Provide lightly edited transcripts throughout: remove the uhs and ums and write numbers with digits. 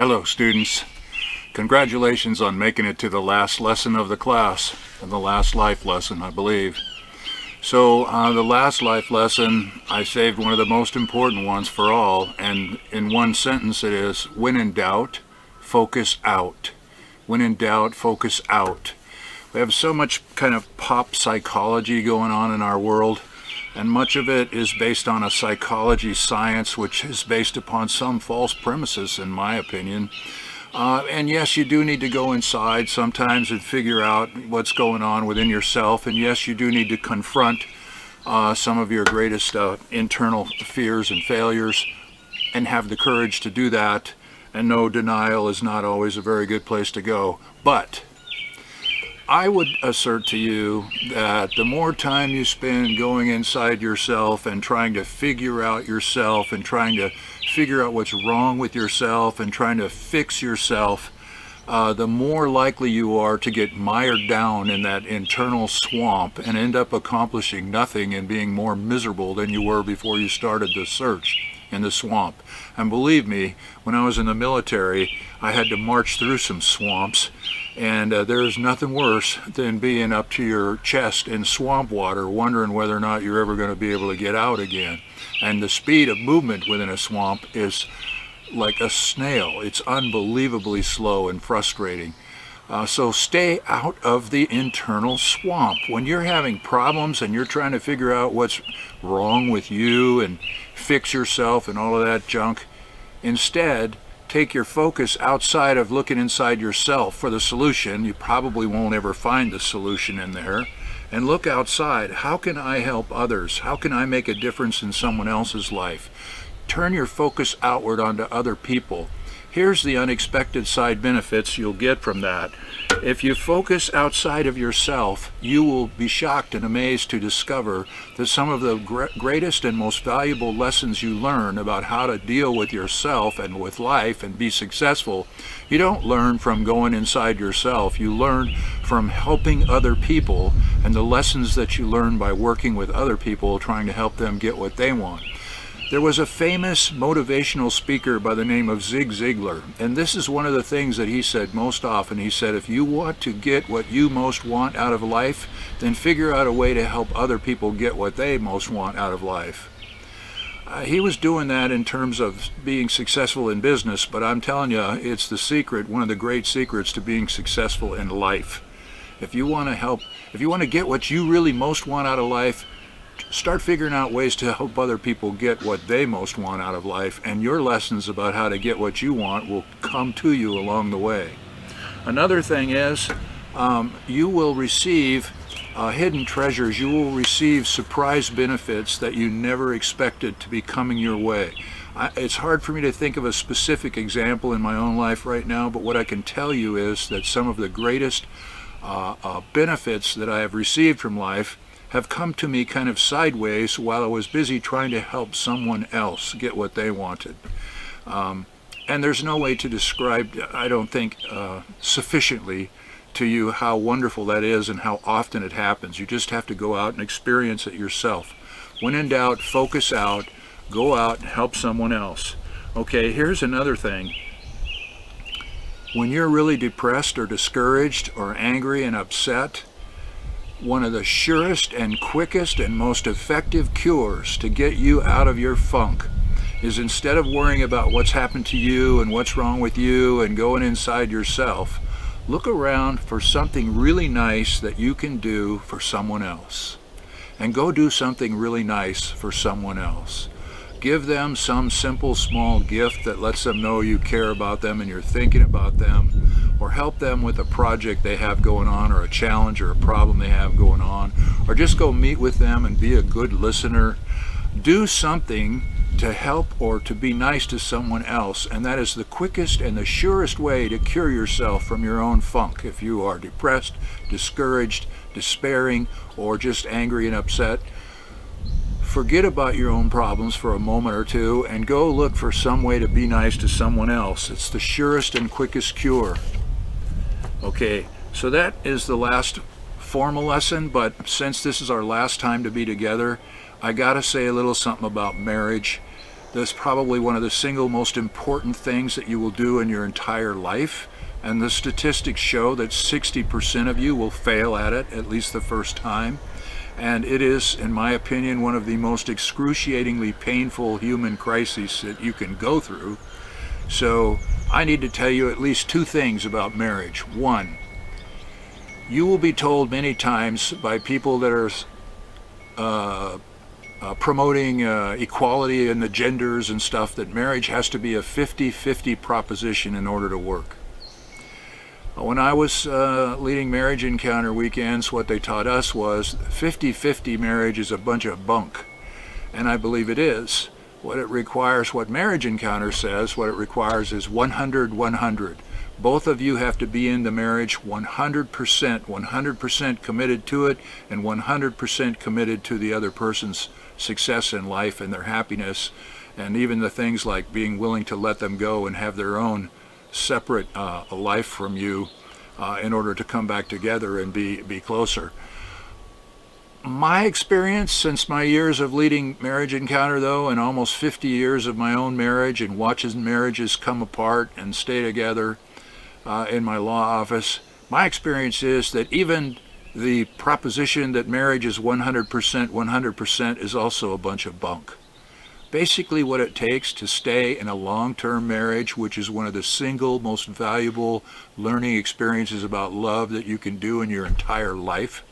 Hello students. Congratulations on making it to the last lesson of the class, and the last life lesson, I believe. So the last life lesson, I saved one of the most important ones for all, and in one sentence it is, when in doubt, focus out. When in doubt, focus out. We have so much kind of pop psychology going on in our world, and much of it is based on a psychology science which is based upon some false premises, in my opinion. And yes, you do need to go inside sometimes and figure out what's going on within yourself. And yes, you do need to confront some of your greatest internal fears and failures and have the courage to do that. And no, denial is not always a very good place to go. But I would assert to you that the more time you spend going inside yourself and trying to figure out yourself and trying to figure out what's wrong with yourself and trying to fix yourself, the more likely you are to get mired down in that internal swamp and end up accomplishing nothing and being more miserable than you were before you started the search in the swamp. And believe me, when I was in the military, I had to march through some swamps, and there is nothing worse than being up to your chest in swamp water, wondering whether or not you're ever going to be able to get out again. And the speed of movement within a swamp is like a snail. It's unbelievably slow and frustrating. So stay out of the internal swamp. When you're having problems and you're trying to figure out what's wrong with you and fix yourself and all of that junk, instead take your focus outside of looking inside yourself for the solution. You probably won't ever find the solution in there. And look outside. How can I help others? How can I make a difference in someone else's life? Turn your focus outward onto other people. Here's the unexpected side benefits you'll get from that. If you focus outside of yourself, you will be shocked and amazed to discover that some of the greatest and most valuable lessons you learn about how to deal with yourself and with life and be successful, you don't learn from going inside yourself. You learn from helping other people and the lessons that you learn by working with other people, trying to help them get what they want. There was a famous motivational speaker by the name of Zig Ziglar, and this is one of the things that he said most often. He said, if you want to get what you most want out of life, then figure out a way to help other people get what they most want out of life. He was doing that in terms of being successful in business, but I'm telling you, it's the secret, one of the great secrets to being successful in life. If you want to get what you really most want out of life, start figuring out ways to help other people get what they most want out of life, and your lessons about how to get what you want will come to you along the way. Another thing is, you will receive hidden treasures. You will receive surprise benefits that you never expected to be coming your way. It's hard for me to think of a specific example in my own life right now, but what I can tell you is that some of the greatest benefits that I have received from life have come to me kind of sideways while I was busy trying to help someone else get what they wanted. And there's no way to describe, I don't think, sufficiently to you how wonderful that is and how often it happens. You just have to go out and experience it yourself. When in doubt, focus out, go out and help someone else. Okay, here's another thing. When you're really depressed or discouraged or angry and upset, one of the surest and quickest and most effective cures to get you out of your funk is, instead of worrying about what's happened to you and what's wrong with you and going inside yourself, look around for something really nice that you can do for someone else. And go do something really nice for someone else. Give them some simple small gift that lets them know you care about them and you're thinking about them, or help them with a project they have going on, or a challenge or a problem they have going on, or just go meet with them and be a good listener. Do something to help or to be nice to someone else, and that is the quickest and the surest way to cure yourself from your own funk. If you are depressed, discouraged, despairing, or just angry and upset, forget about your own problems for a moment or two and go look for some way to be nice to someone else. It's the surest and quickest cure. Okay, so that is the last formal lesson, but since this is our last time to be together, I gotta say a little something about marriage. That's probably one of the single most important things that you will do in your entire life. And the statistics show that 60% of you will fail at it at least the first time. And it is, in my opinion, one of the most excruciatingly painful human crises that you can go through. So I need to tell you at least two things about marriage. One, you will be told many times by people that are promoting equality in the genders and stuff that marriage has to be a 50-50 proposition in order to work. When I was leading marriage encounter weekends, what they taught us was 50-50 marriage is a bunch of bunk. And I believe it is. What it requires, what marriage encounter says, what it requires is 100-100. Both of you have to be in the marriage 100% committed to it, and 100% committed to the other person's success in life and their happiness, and even the things like being willing to let them go and have their own separate life from you in order to come back together and be closer. My experience since my years of leading marriage encounter, though, and almost 50 years of my own marriage and watching marriages come apart and stay together in my law office, my experience is that even the proposition that marriage is 100% is also a bunch of bunk. Basically what it takes to stay in a long-term marriage, which is one of the single most valuable learning experiences about love that you can do in your entire life.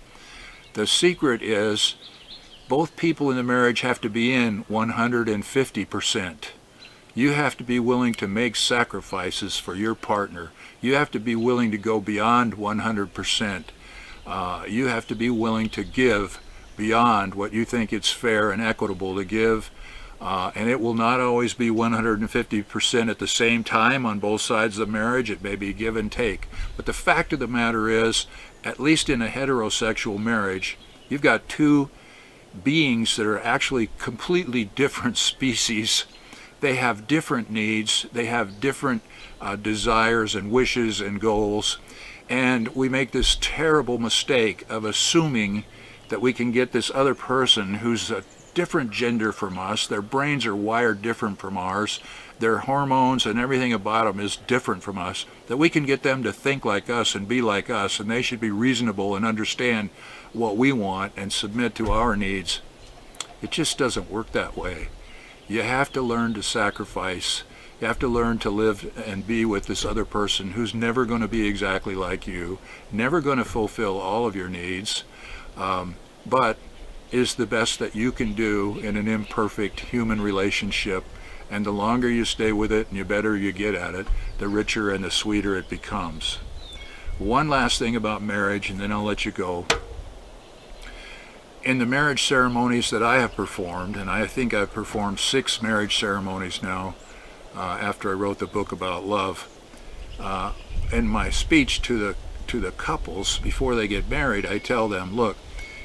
The secret is both people in the marriage have to be in 150%. You have to be willing to make sacrifices for your partner. You have to be willing to go beyond 100%. You have to be willing to give beyond what you think it's fair and equitable to give. And it will not always be 150% at the same time on both sides of the marriage. It may be give and take. But the fact of the matter is, at least in a heterosexual marriage, you've got two beings that are actually completely different species. They have different needs. They have different desires and wishes and goals. And we make this terrible mistake of assuming that we can get this other person who's a different gender from us, their brains are wired different from ours, their hormones and everything about them is different from us, that we can get them to think like us and be like us, and they should be reasonable and understand what we want and submit to our needs. It just doesn't work that way. You have to learn to sacrifice. You have to learn to live and be with this other person who's never going to be exactly like you, never going to fulfill all of your needs, but is the best that you can do in an imperfect human relationship. And the longer you stay with it and the better you get at it, the richer and the sweeter it becomes. One last thing about marriage, and then I'll let you go. In the marriage ceremonies that I have performed, and I think I've performed 6 marriage ceremonies now after I wrote the book about love, in my speech to the couples before they get married, I tell them, look,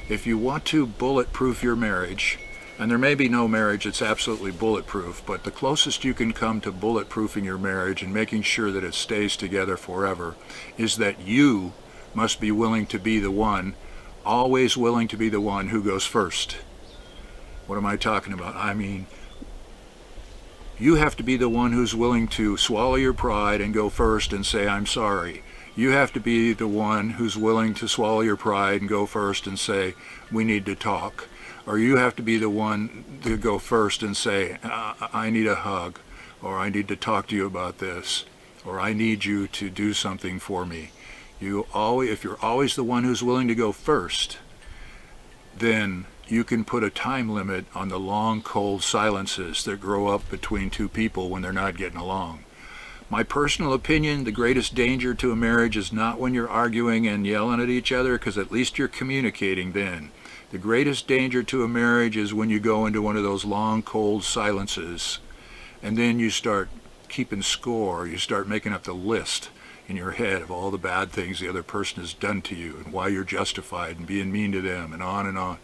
if you want to bulletproof your marriage, and there may be no marriage that's absolutely bulletproof, but the closest you can come to bulletproofing your marriage and making sure that it stays together forever is that you must be willing to be the one, always willing to be the one who goes first. What am I talking about? I mean, you have to be the one who's willing to swallow your pride and go first and say, I'm sorry. You have to be the one who's willing to swallow your pride and go first and say, we need to talk. Or you have to be the one to go first and say, I need a hug, or I need to talk to you about this, or I need you to do something for me. If you're always the one who's willing to go first, then you can put a time limit on the long, cold silences that grow up between two people when they're not getting along. My personal opinion, the greatest danger to a marriage is not when you're arguing and yelling at each other, because at least you're communicating then. The greatest danger to a marriage is when you go into one of those long, cold silences, and then you start keeping score. You start making up the list in your head of all the bad things the other person has done to you and why you're justified and being mean to them and on and on.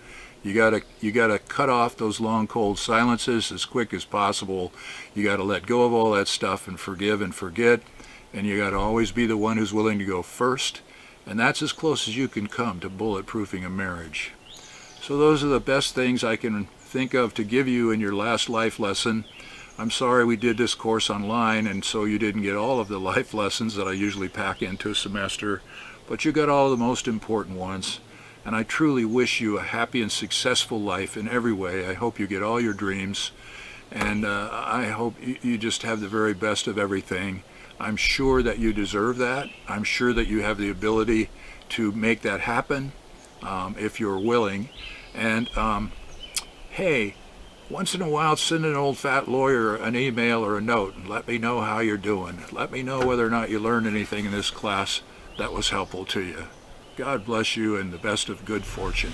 You gotta cut off those long, cold silences as quick as possible. You gotta let go of all that stuff and forgive and forget. And you gotta always be the one who's willing to go first. And that's as close as you can come to bulletproofing a marriage. So those are the best things I can think of to give you in your last life lesson. I'm sorry we did this course online and so you didn't get all of the life lessons that I usually pack into a semester, but you got all the most important ones. And I truly wish you a happy and successful life in every way. I hope you get all your dreams, and I hope you just have the very best of everything. I'm sure that you deserve that. I'm sure that you have the ability to make that happen if you're willing. And hey, once in a while send an old fat lawyer an email or a note and let me know how you're doing. Let me know whether or not you learned anything in this class that was helpful to you. God bless you and the best of good fortune.